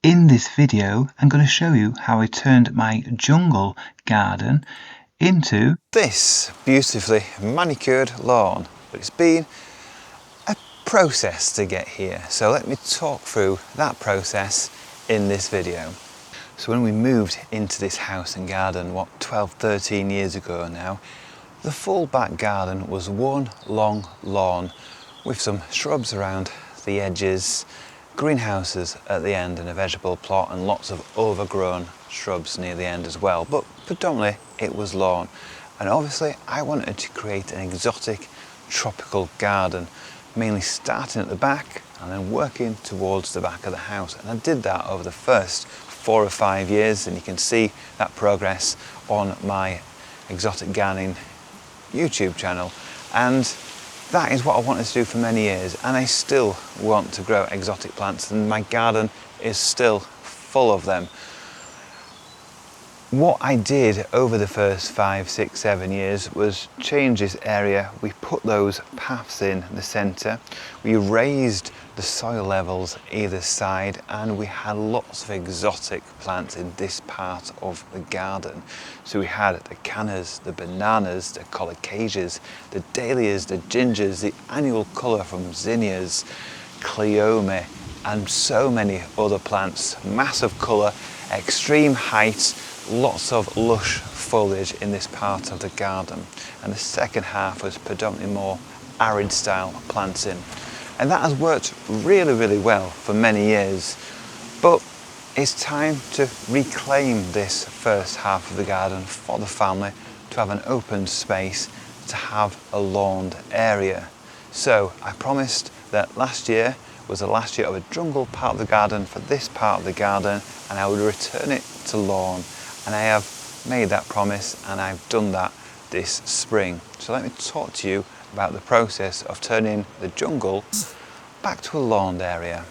In this video, I'm going to show you how I turned my jungle garden into this beautifully manicured lawn, but it's been a process to get here. So let me talk through that process in this video. So when we moved into this house and garden, 13 years ago now, the full back garden was one long lawn with some shrubs around the edges, greenhouses at the end and a vegetable plot, and lots of overgrown shrubs near the end as well, but predominantly it was lawn. And obviously I wanted to create an exotic tropical garden, mainly starting at the back and then working towards the back of the house. And I did that over the first 4 or 5 years, and you can see that progress on my exotic gardening YouTube channel. And that is what I wanted to do for many years, and I still want to grow exotic plants, and my garden is still full of them. What I did over the first 5, 6, 7 years was change this area. We put those paths in the centre, we raised the soil levels either side, and we had lots of exotic plants in this part of the garden. So we had the cannas, the bananas, the colocasias, the dahlias, the gingers, the annual colour from zinnias, cleome, and so many other plants. Massive colour, extreme height, lots of lush foliage in this part of the garden. And the second half was predominantly more arid style planting. And that has worked really, really well for many years. But it's time to reclaim this first half of the garden for the family, to have an open space, to have a lawned area. So I promised that last year was the last year of a jungle part of the garden for this part of the garden, and I would return it to lawn. And I have made that promise, and I've done that this spring. So let me talk to you about the process of turning the jungle back to a lawned area.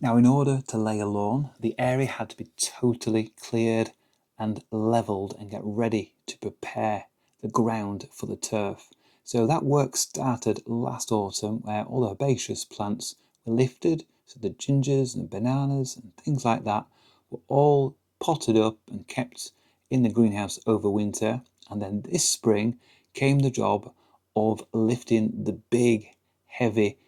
Now, in order to lay a lawn, the area had to be totally cleared and levelled and get ready to prepare the ground for the turf. So that work started last autumn, where all the herbaceous plants were lifted. So the gingers and bananas and things like that were all potted up and kept in the greenhouse over winter. And then this spring came the job of lifting the big, heavy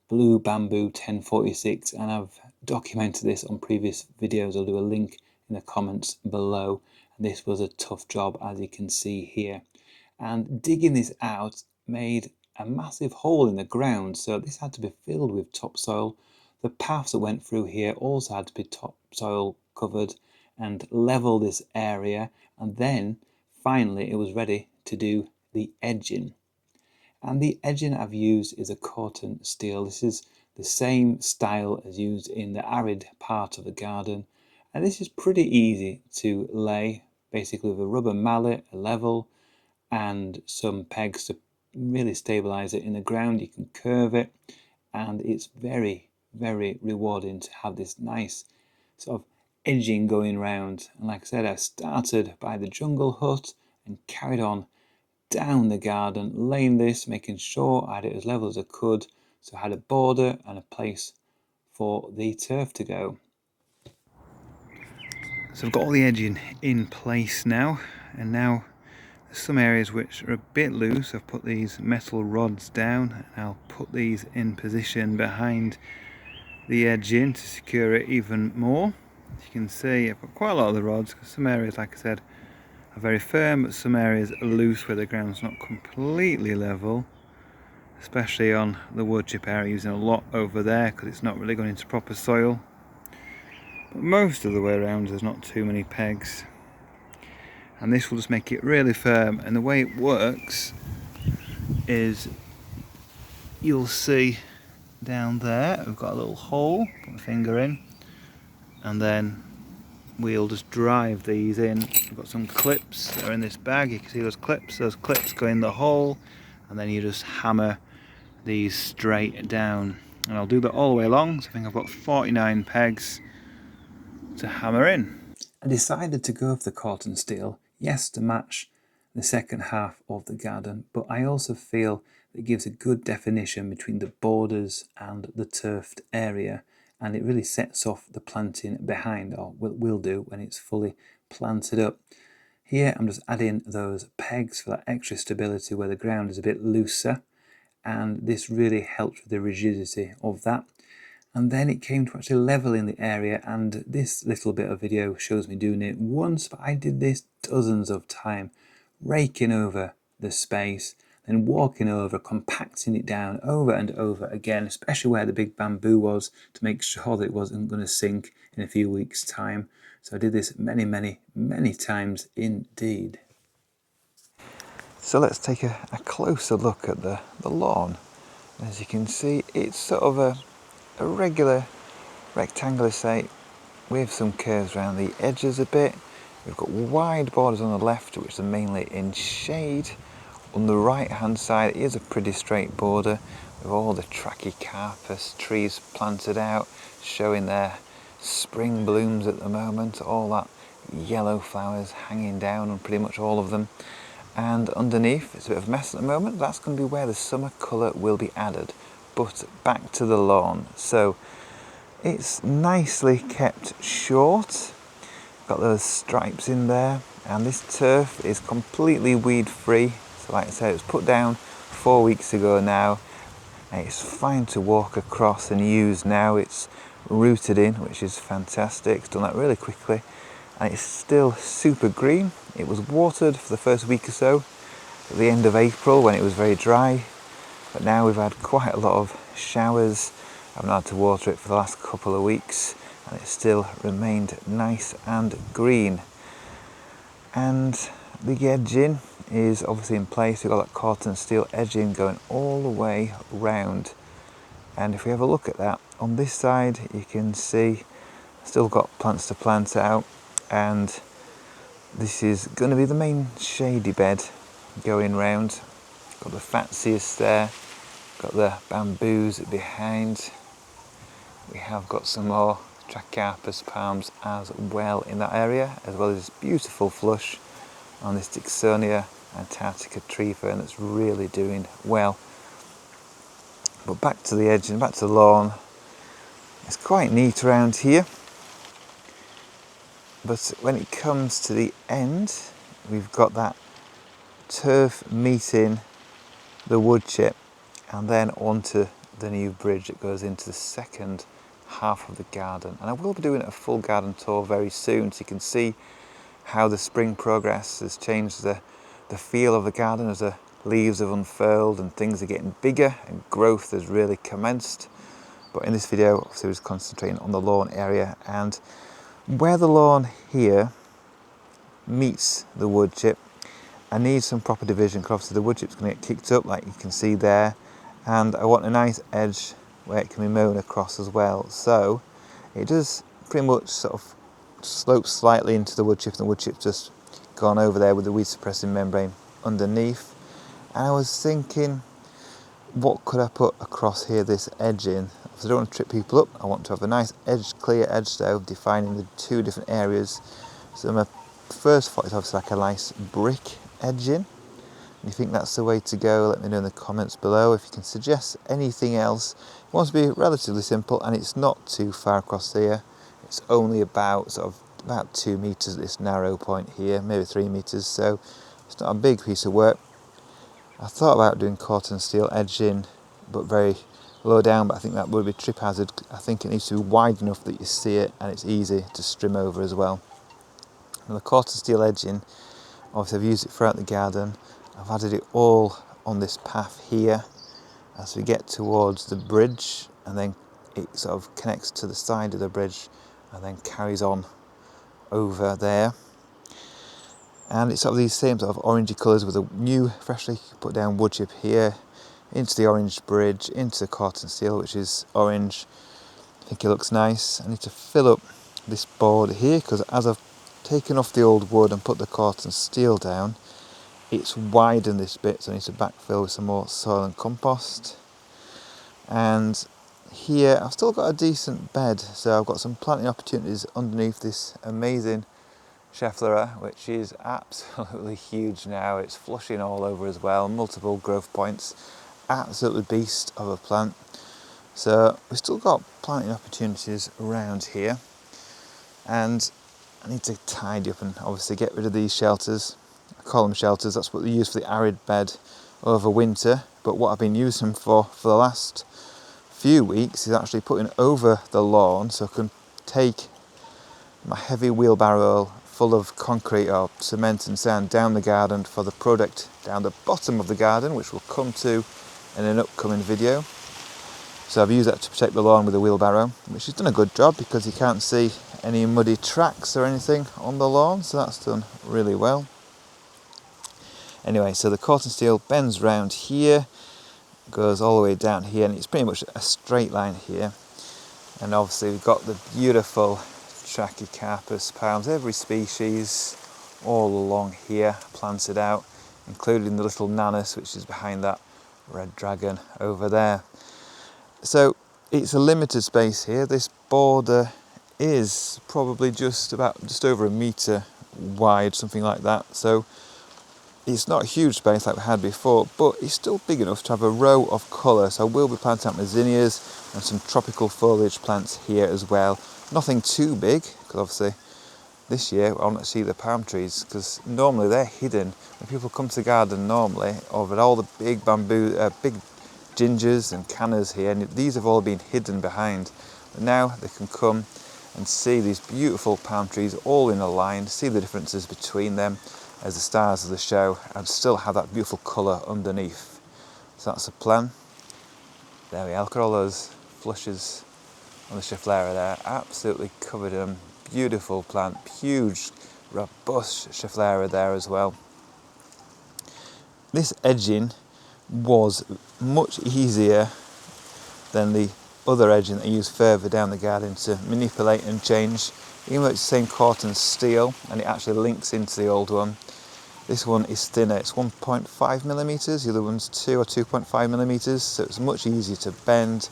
blue bamboo 1046, and I've documented this on previous videos. I'll do a link in the comments below. And this was a tough job, as you can see here. And digging this out made a massive hole in the ground, so this had to be filled with topsoil. The paths that went through here also had to be topsoil covered and level this area, and then finally it was ready to do the edging. And the edging I've used is a cotton steel. This is the same style as used in the arid part of the garden, and this is pretty easy to lay, basically with a rubber mallet, a level, and some pegs to really stabilize it in the ground. You can curve it, and it's very, very rewarding to have this nice sort of edging going round. And like I said, I started by the jungle hut and carried on down the garden, laying this, making sure I had it as level as I could, so I had a border and a place for the turf to go. So I've got all the edging in place now, and now there's some areas which are a bit loose. I've put these metal rods down, and I'll put these in position behind the edging to secure it even more. As you can see, I've got quite a lot of the rods, because some areas, like I said, are very firm, but some areas are loose where the ground's not completely level, especially on the wood chip area, using a lot over there because it's not really going into proper soil. But most of the way around there's not too many pegs, and this will just make it really firm. And the way it works is, you'll see down there we've got a little hole, put my finger in, and then we'll just drive these in. We've got some clips that are in this bag. You can see those clips go in the hole, and then you just hammer these straight down. And I'll do that all the way along. So I think I've got 49 pegs to hammer in. I decided to go for the cotton steel, yes, to match the second half of the garden, but I also feel it gives a good definition between the borders and the turfed area, and it really sets off the planting behind, or will do when it's fully planted up. Here I'm just adding those pegs for that extra stability where the ground is a bit looser, and this really helped with the rigidity of that. And then it came to actually leveling the area, and this little bit of video shows me doing it once, but I did this dozens of times, raking over the space, then walking over, compacting it down over and over again, especially where the big bamboo was, to make sure that it wasn't going to sink in a few weeks' time. So I did this many, many, many times indeed. So let's take a closer look at the lawn. As you can see, it's sort of a regular rectangular shape with some curves around the edges a bit. We've got wide borders on the left, which are mainly in shade. On the right hand side is a pretty straight border with all the trachycarpus trees planted out, showing their spring blooms at the moment, all that yellow flowers hanging down on pretty much all of them. And underneath, it's a bit of a mess at the moment. That's going to be where the summer colour will be added. But back to the lawn. So it's nicely kept short. Got those stripes in there, and this turf is completely weed free. So like I said, it was put down 4 weeks ago now, and it's fine to walk across and use now. It's rooted in, which is fantastic. It's done that really quickly, and it's still super green. It was watered for the first week or so at the end of April when it was very dry, but now we've had quite a lot of showers. I haven't had to water it for the last couple of weeks, and it still remained nice and green. And the edging is obviously in place. We've got that cotton steel edging going all the way round, and if we have a look at that on this side, you can see still got plants to plant out, and this is going to be the main shady bed going round. Got the fatsias there, got the bamboos behind. We have got some more trachycarpus palms as well in that area, as well as this beautiful flush on this Dixonia antarctica tree fern that's really doing well. But back to the edge and back to the lawn. It's quite neat around here, but when it comes to the end, we've got that turf meeting the wood chip, and then onto the new bridge that goes into the second half of the garden. And I will be doing a full garden tour very soon, so you can see how the spring progress has changed the feel of the garden as the leaves have unfurled and things are getting bigger and growth has really commenced. But in this video, obviously, I was concentrating on the lawn area, and where the lawn here meets the wood chip, I need some proper division, because obviously the wood chip's going to get kicked up like you can see there, and I want a nice edge where it can be mown across as well. So it does pretty much sort of slope slightly into the wood chip, and the wood chip's just gone over there with the weed suppressing membrane underneath. And I was thinking, what could I put across here, this edging? So I don't want to trip people up. I want to have a nice edge, clear edge though, defining the two different areas. So my first thought is obviously like a nice brick edging. If you think that's the way to go, let me know in the comments below. If you can suggest anything else, it wants to be relatively simple, and it's not too far across here. It's only about 2 meters at this narrow point here, maybe 3 meters, so it's not a big piece of work. I thought about doing cotton steel edging, but very low down, but I think that would be trip hazard. I think it needs to be wide enough that you see it and it's easy to strim over as well. And the cotton steel edging, obviously I've used it throughout the garden. I've added it all on this path here as we get towards the bridge, and then it sort of connects to the side of the bridge and then carries on over there. And it's sort of these same sort of orangey colours with a new freshly put down wood chip here, into the orange bridge, into the cotton steel, which is orange. I think it looks nice. I need to fill up this board here, because as I've taken off the old wood and put the cotton steel down, it's widened this bit, so I need to backfill with some more soil and compost. And here I've still got a decent bed, so I've got some planting opportunities underneath this amazing Schefflera, which is absolutely huge now. It's flushing all over as well, multiple growth points, absolutely beast of a plant. So we've still got planting opportunities around here, and I need to tidy up and obviously get rid of these shelters. I call them shelters, that's what they use for the arid bed over winter, but what I've been using them for the last few weeks is actually putting over the lawn so I can take my heavy wheelbarrow full of concrete or cement and sand down the garden for the product down the bottom of the garden, which we'll come to in an upcoming video. So I've used that to protect the lawn with a wheelbarrow, which has done a good job because you can't see any muddy tracks or anything on the lawn, so that's done really well. Anyway, so the cotton steel bends round here, goes all the way down here, and it's pretty much a straight line here. And obviously we've got the beautiful Trachycarpus palms, every species all along here planted out, including the little Nanus, which is behind that red dragon over there. So it's a limited space here. This border is probably just over a metre wide, something like that. So it's not a huge space like we had before, but it's still big enough to have a row of colour. So I will be planting out my zinnias and some tropical foliage plants here as well. Nothing too big, because obviously this year I'll not see the palm trees, because normally they're hidden. When people come to the garden normally, over all the big bamboo, big gingers and cannas here, and these have all been hidden behind. But now they can come and see these beautiful palm trees all in a line, see the differences between them as the stars of the show, and still have that beautiful colour underneath. So that's the plan. There we are, look at all those flushes on the Schefflera there, absolutely covered in them. Beautiful plant, huge, robust Schefflera there as well. This edging was much easier than the other edging that I used further down the garden to manipulate and change. Even though it's the same cotton steel and it actually links into the old one, this one is thinner. It's 1.5 millimeters, the other one's 2 or 2.5 millimeters, so it's much easier to bend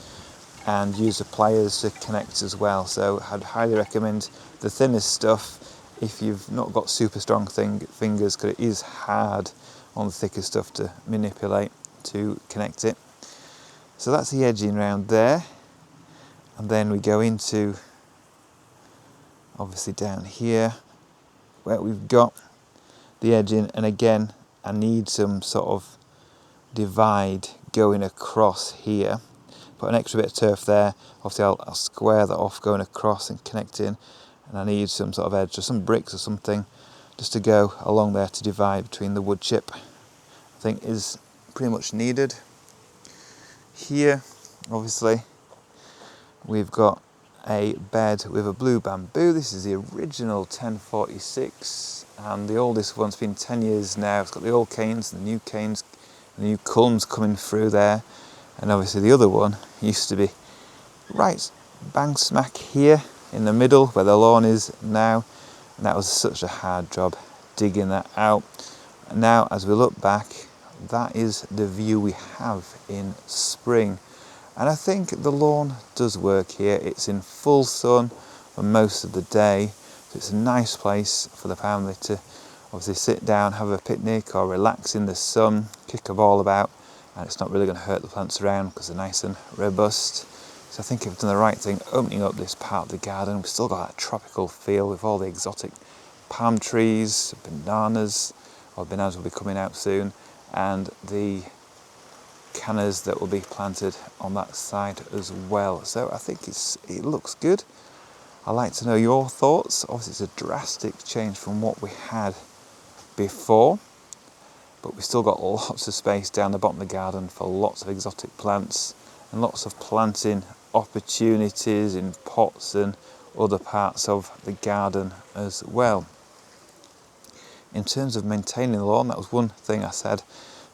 and use the pliers to connect as well. So I'd highly recommend the thinnest stuff if you've not got super strong fingers, because it is hard on the thicker stuff to manipulate to connect it. So that's the edging around there, and then we go into obviously down here where we've got the edging, and again I need some sort of divide going across here. Put an extra bit of turf there, obviously I'll square that off going across and connecting, and I need some sort of edge or some bricks or something just to go along there to divide between the wood chip. I think is pretty much needed. Here obviously we've got a bed with a blue bamboo. This is the original 1046, and the oldest one's been 10 years now. It's got the old canes, the new culms coming through there. And obviously the other one used to be right bang smack here in the middle where the lawn is now, and that was such a hard job digging that out. And now as we look back, that is the view we have in spring, and I think the lawn does work here. It's in full sun for most of the day, so it's a nice place for the family to obviously sit down, have a picnic or relax in the sun, kick a ball about, and it's not really going to hurt the plants around because they're nice and robust. So I think I've done the right thing opening up this part of the garden. We've still got that tropical feel with all the exotic palm trees, bananas will be coming out soon, and the cannas that will be planted on that side as well. So I think it looks good. I'd like to know your thoughts. Obviously it's a drastic change from what we had before, but we've still got lots of space down the bottom of the garden for lots of exotic plants and lots of planting opportunities in pots and other parts of the garden as well. In terms of maintaining the lawn, that was one thing I said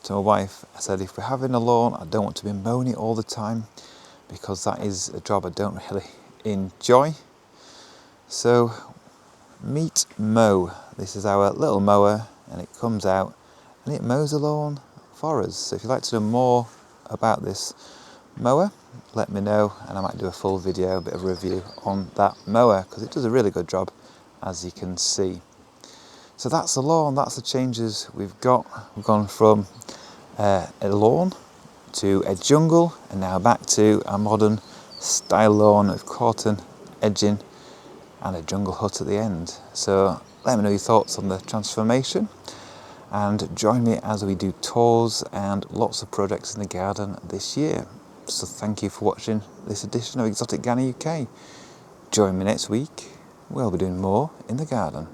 to my wife. I said, if we're having a lawn, I don't want to be mowing it all the time, because that is a job I don't really enjoy. So Meet Mow, this is our little mower, and it comes out and it mows the lawn for us. So if you'd like to know more about this mower, let me know, and I might do a full video, a bit of a review on that mower, because it does a really good job, as you can see. So that's the lawn, that's the changes we've got. We've gone from a lawn to a jungle, and now back to a modern style lawn with cotton edging and a jungle hut at the end. So let me know your thoughts on the transformation, and join me as we do tours and lots of projects in the garden this year. So thank you for watching this edition of Exotic Gardener UK. Join me next week, we'll be doing more in the garden.